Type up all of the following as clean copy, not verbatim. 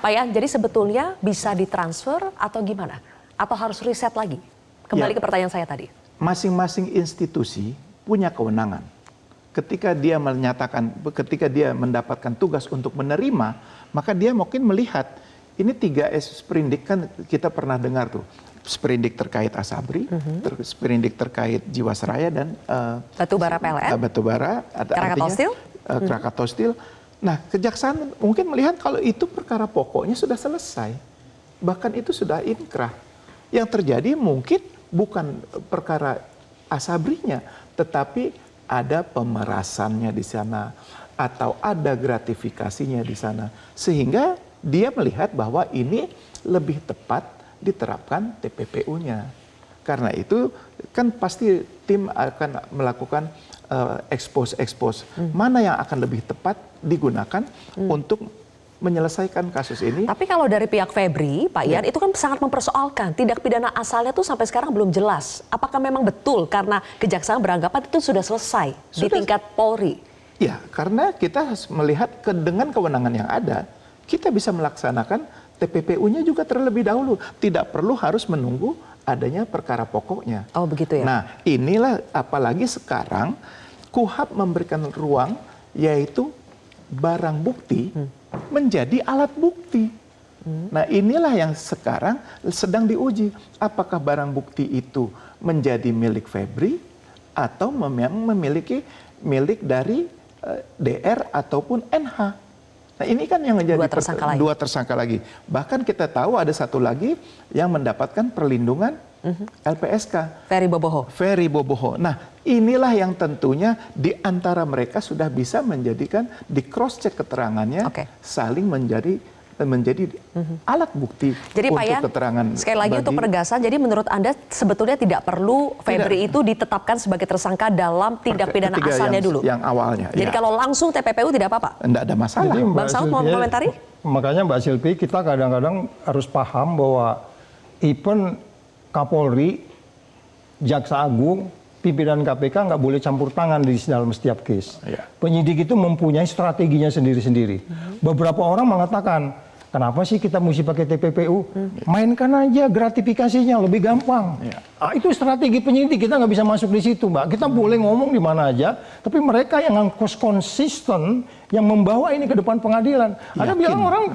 Pak Yan, jadi sebetulnya bisa ditransfer atau gimana? Atau harus riset lagi? Kembali ke pertanyaan saya tadi. Masing-masing institusi punya kewenangan. Ketika dia mendapatkan tugas untuk menerima, maka dia mungkin melihat ini 3S sprindik, kan kita pernah dengar tuh, sprindik terkait Asabri, sprindik terkait Jiwasraya dan Batubara PLN, Batubara, Krakatau Steel. Krakatau Steel. Nah, kejaksaan mungkin melihat kalau itu perkara pokoknya sudah selesai, bahkan itu sudah inkrah. Yang terjadi mungkin bukan perkara Asabrinya, tetapi ada pemerasannya di sana atau ada gratifikasinya di sana, sehingga dia melihat bahwa ini lebih tepat diterapkan TPPU-nya. Karena itu kan pasti tim akan melakukan expose mana yang akan lebih tepat digunakan untuk menyelesaikan kasus ini. Tapi kalau dari pihak Febri, Pak Yan, itu kan sangat mempersoalkan. Tindak pidana asalnya tuh sampai sekarang belum jelas. Apakah memang betul karena kejaksaan beranggapan itu sudah selesai di tingkat Polri? Ya, karena kita harus melihat dengan kewenangan yang ada, kita bisa melaksanakan TPPU-nya juga terlebih dahulu. Tidak perlu harus menunggu adanya perkara pokoknya. Oh begitu ya? Nah, inilah apalagi sekarang KUHP memberikan ruang, yaitu barang bukti menjadi alat bukti. Nah, inilah yang sekarang sedang diuji. Apakah barang bukti itu menjadi milik Febri atau memang memiliki milik dari DR ataupun NH. Nah, ini kan yang menjadi dua tersangka lagi. Bahkan kita tahu ada satu lagi yang mendapatkan perlindungan LPSK. Ferry Boboho. Nah, inilah yang tentunya di antara mereka sudah bisa menjadikan di cross check keterangannya, saling menjadi alat bukti. Jadi untuk Pak Yan, keterangan sekali lagi untuk penegasan, jadi menurut Anda sebetulnya tidak perlu Febri itu ditetapkan sebagai tersangka dalam tindak pidana asalnya dulu? Yang awalnya. Jadi kalau langsung TPPU tidak apa-apa? Tidak ada masalah. Jadi, Bang Saud mau komentari? Makanya Mbak Silvi, kita kadang-kadang harus paham bahwa even Kapolri, Jaksa Agung, pimpinan KPK nggak boleh campur tangan di dalam setiap case. Penyidik itu mempunyai strateginya sendiri-sendiri. Beberapa orang mengatakan, kenapa sih kita mesti pakai TPPU? Mainkan aja gratifikasinya, lebih gampang. Itu strategi penyidik, kita nggak bisa masuk di situ, Mbak. Kita boleh ngomong di mana aja, tapi mereka yang konsisten, yang membawa ini ke depan pengadilan. Ada bilang orang,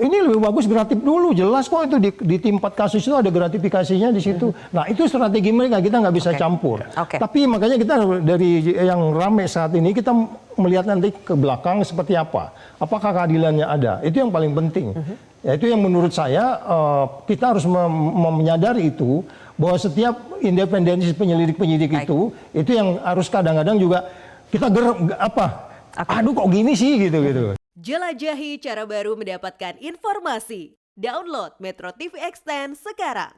ini lebih bagus gratif dulu, jelas kok itu di tim 4 kasus itu ada gratifikasinya di situ. Nah, itu strategi mereka, kita nggak bisa campur. Tapi makanya kita dari yang ramai saat ini, kita melihat nanti ke belakang seperti apa. Apakah keadilannya ada? Itu yang paling penting. Ya, itu yang menurut saya kita harus menyadari itu, bahwa setiap independensi penyelidik-penyidik itu yang harus kadang-kadang juga kita aduh kok gini sih gitu. Jelajahi cara baru mendapatkan informasi. Download Metro TV Extend sekarang.